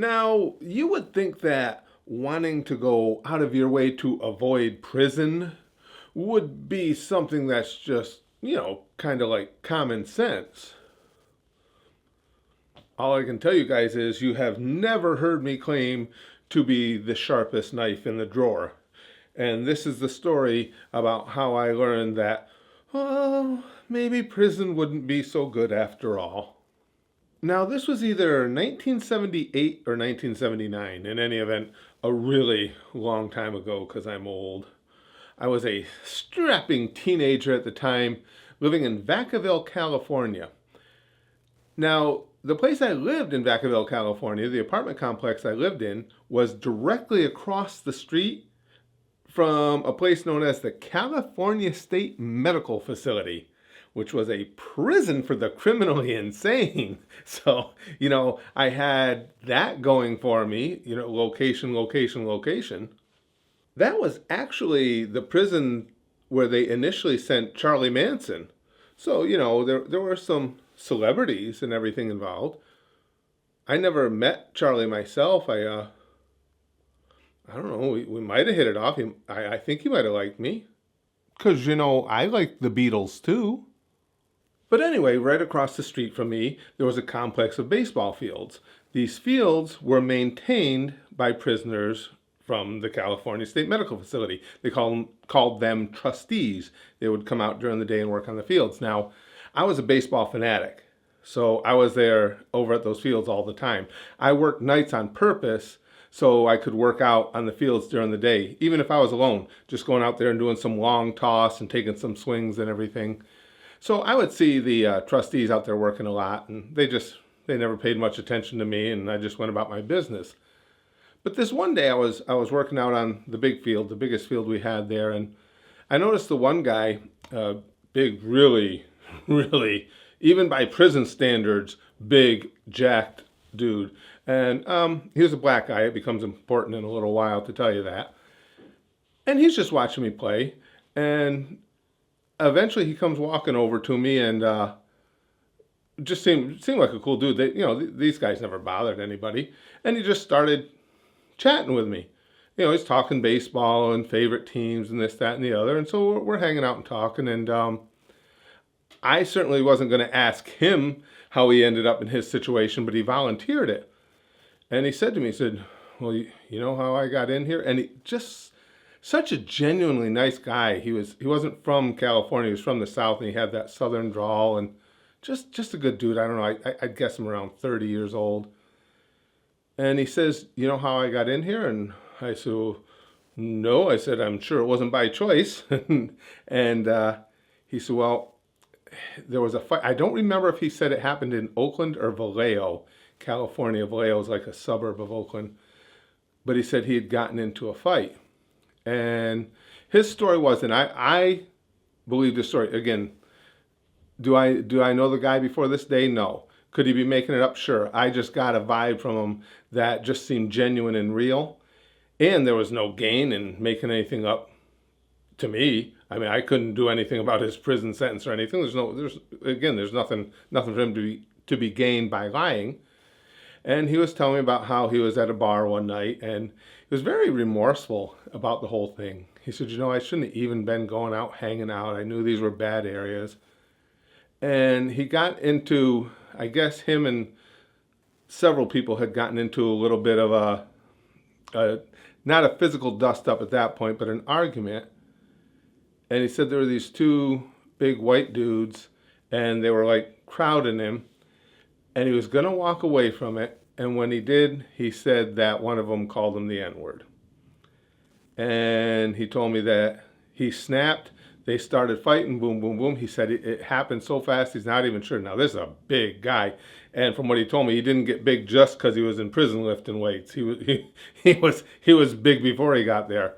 Now, you would think that wanting to go out of your way to avoid prison would be something that's just, kind of like common sense. All I can tell you guys is you have never heard me claim to be the sharpest knife in the drawer. And this is the story about how I learned that, well, maybe prison wouldn't be so good after all. Now, this was either 1978 or 1979, in any event, a really long time ago because I'm old. I was a strapping teenager at the time living in Vacaville, California. Now, the place I lived in Vacaville, California, the apartment complex I lived in, was directly across the street from a place known as the California State Medical Facility, which was a prison for the criminally insane. So, I had that going for me, location, location, location. That was actually the prison where they initially sent Charlie Manson. So, there were some celebrities and everything involved. I never met Charlie myself. I don't know, we might have hit it off. I think he might have liked me. Because, I liked the Beatles too. But anyway, right across the street from me, there was a complex of baseball fields. These fields were maintained by prisoners from the California State Medical Facility. They called them trustees. They would come out during the day and work on the fields. Now, I was a baseball fanatic, so I was there over at those fields all the time. I worked nights on purpose so I could work out on the fields during the day, even if I was alone, just going out there and doing some long toss and taking some swings and everything. So I would see the trustees out there working a lot, and they never paid much attention to me, and I just went about my business. But this one day I was working out on the big field, the biggest field we had there, and I noticed the one guy, big, really, really, even by prison standards, big, jacked dude. And he was a black guy. It becomes important in a little while to tell you that. And he's just watching me play, and eventually he comes walking over to me and just seemed like a cool dude. These guys never bothered anybody. And he just started chatting with me. He's talking baseball and favorite teams and this, that, and the other. And so we're hanging out and talking. And I certainly wasn't going to ask him how he ended up in his situation, but he volunteered it. And he said to me, he said, well, you know how I got in here? And he just, such a genuinely nice guy. He wasn't from California. He was from the South, and he had that Southern drawl, and just a good dude. I don't know. I'd guess him around 30 years old. And he says, you know how I got in here? And I said, well, no. I said, I'm sure it wasn't by choice. And he said, well, there was a fight. I don't remember if he said it happened in Oakland or Vallejo, California. Vallejo is like a suburb of Oakland. But he said he had gotten into a fight. And his story was, and I believe the story. Again, do I know the guy before this day? No. Could he be making it up? Sure. I just got a vibe from him that just seemed genuine and real. And there was no gain in making anything up to me. I mean, I couldn't do anything about his prison sentence or anything. There's nothing for him to be gained by lying. And he was telling me about how he was at a bar one night, and he was very remorseful about the whole thing. He said, I shouldn't have even been going out hanging out. I knew these were bad areas. And he got into, I guess him and several people had gotten into a little bit of a not a physical dust up at that point, but an argument. And he said there were these two big white dudes, and they were like crowding him. And he was going to walk away from it. And when he did, he said that one of them called him the N-word. And he told me that he snapped. They started fighting, boom, boom, boom. He said it happened so fast, he's not even sure. Now, this is a big guy. And from what he told me, he didn't get big just because he was in prison lifting weights. He was big before he got there.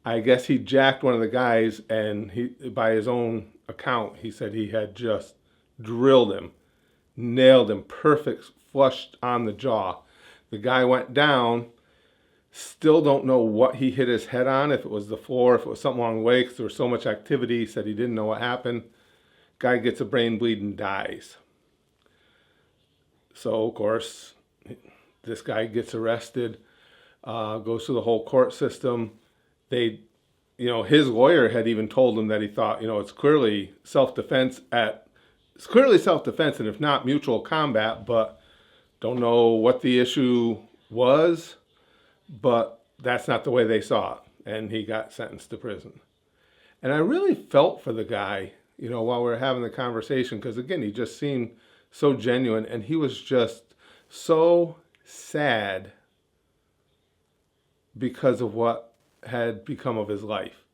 I guess he jacked one of the guys, and he, by his own account, he said he had just drilled him. Nailed him, perfect, flushed on the jaw. The guy went down. Still don't know what he hit his head on, if it was the floor, if it was something along the way, because there was so much activity. He said he didn't know what happened. Guy gets a brain bleed and dies. So, of course, This guy gets arrested, goes through the whole court system. They, his lawyer had even told him that he thought, it's clearly self-defense and if not mutual combat, but don't know what the issue was, but that's not the way they saw it. And he got sentenced to prison. And I really felt for the guy, while we were having the conversation, because again, he just seemed so genuine and he was just so sad because of what had become of his life.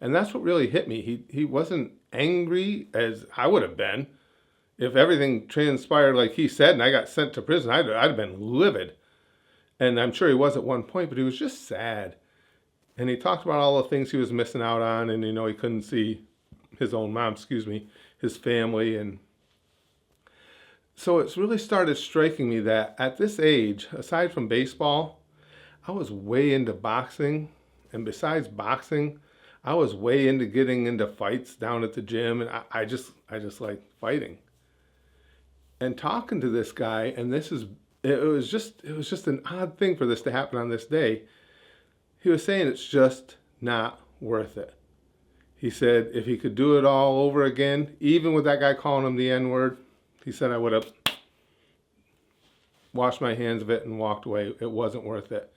And that's what really hit me. He wasn't angry as I would have been. If everything transpired like he said and I got sent to prison, I'd have been livid. And I'm sure he was at one point, but he was just sad. And he talked about all the things he was missing out on, and he couldn't see his own mom, his family. And so it's really started striking me that at this age, aside from baseball, I was way into boxing. And besides boxing, I was way into getting into fights down at the gym, and I just like fighting. And talking to this guy, and it was just an odd thing for this to happen on this day. He was saying it's just not worth it. He said if he could do it all over again, even with that guy calling him the N-word, he said I would have washed my hands of it and walked away. It wasn't worth it.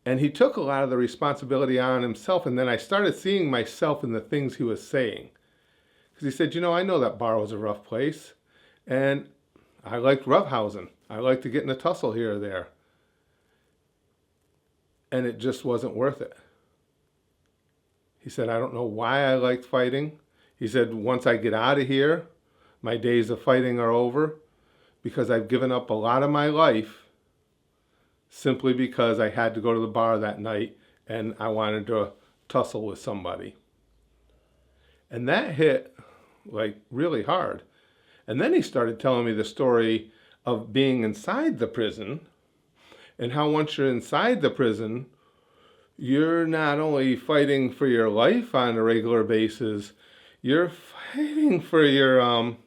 And he took a lot of the responsibility on himself, and then I started seeing myself in the things he was saying. Because he said, I know that bar was a rough place, and I liked roughhousing. I liked to get in a tussle here or there. And it just wasn't worth it. He said, I don't know why I liked fighting. He said, once I get out of here, my days of fighting are over, because I've given up a lot of my life simply because I had to go to the bar that night and I wanted to tussle with somebody. And that hit like really hard. And then he started telling me the story of being inside the prison and how once you're inside the prison, you're not only fighting for your life on a regular basis, you're fighting for your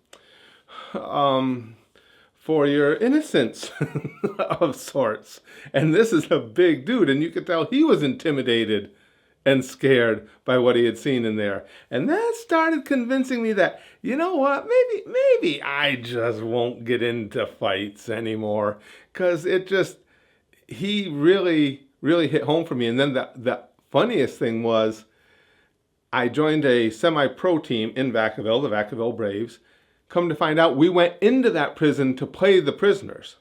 innocence of sorts. And this is a big dude, and you could tell he was intimidated and scared by what he had seen in there. And that started convincing me that, you know what, maybe I just won't get into fights anymore, because he really hit home for me. And then the funniest thing was I joined a semi-pro team in Vacaville, the Vacaville Braves. Come to find out, we went into that prison to play the prisoners.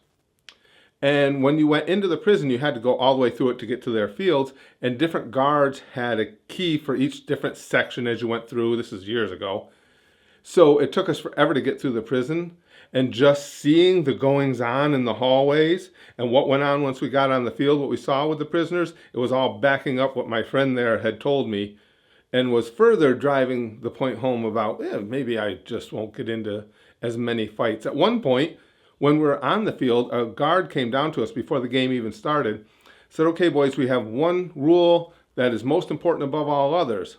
And when you went into the prison, you had to go all the way through it to get to their fields. And different guards had a key for each different section as you went through. This is years ago. So it took us forever to get through the prison. And just seeing the goings on in the hallways and what went on once we got on the field, what we saw with the prisoners, it was all backing up what my friend there had told me, and was further driving the point home about, maybe I just won't get into as many fights. At one point, when we were on the field, a guard came down to us before the game even started, said, okay, boys, we have one rule that is most important above all others.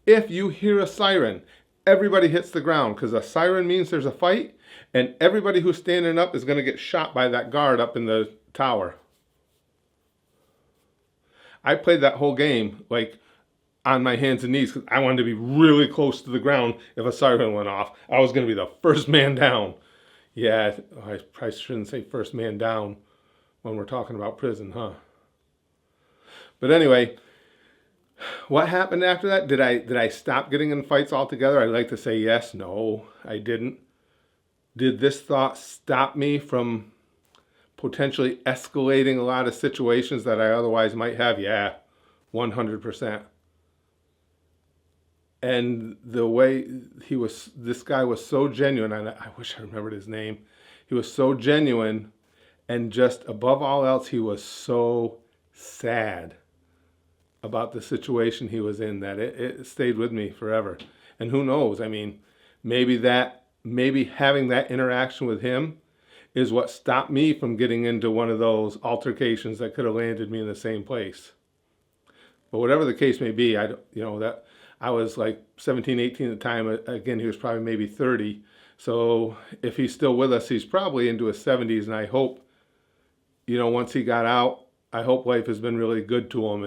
If you hear a siren, everybody hits the ground, because a siren means there's a fight, and everybody who's standing up is going to get shot by that guard up in the tower. I played that whole game like on my hands and knees because I wanted to be really close to the ground if a siren went off. I was going to be the first man down. Yeah, I probably shouldn't say first man down when we're talking about prison, huh? But anyway, what happened after that? Did I stop getting in fights altogether? I'd like to say yes. No, I didn't. Did this thought stop me from potentially escalating a lot of situations that I otherwise might have? Yeah, 100%. And the way this guy was so genuine, and I wish I remembered his name. He was so genuine, and just above all else, he was so sad about the situation he was in that it stayed with me forever. And who knows? I mean, maybe having that interaction with him is what stopped me from getting into one of those altercations that could have landed me in the same place. But whatever the case may be, I was like 17, 18 at the time. Again, he was probably maybe 30. So if he's still with us, he's probably into his 70s, and I hope once he got out, I hope life has been really good to him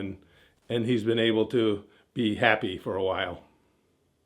and he's been able to be happy for a while.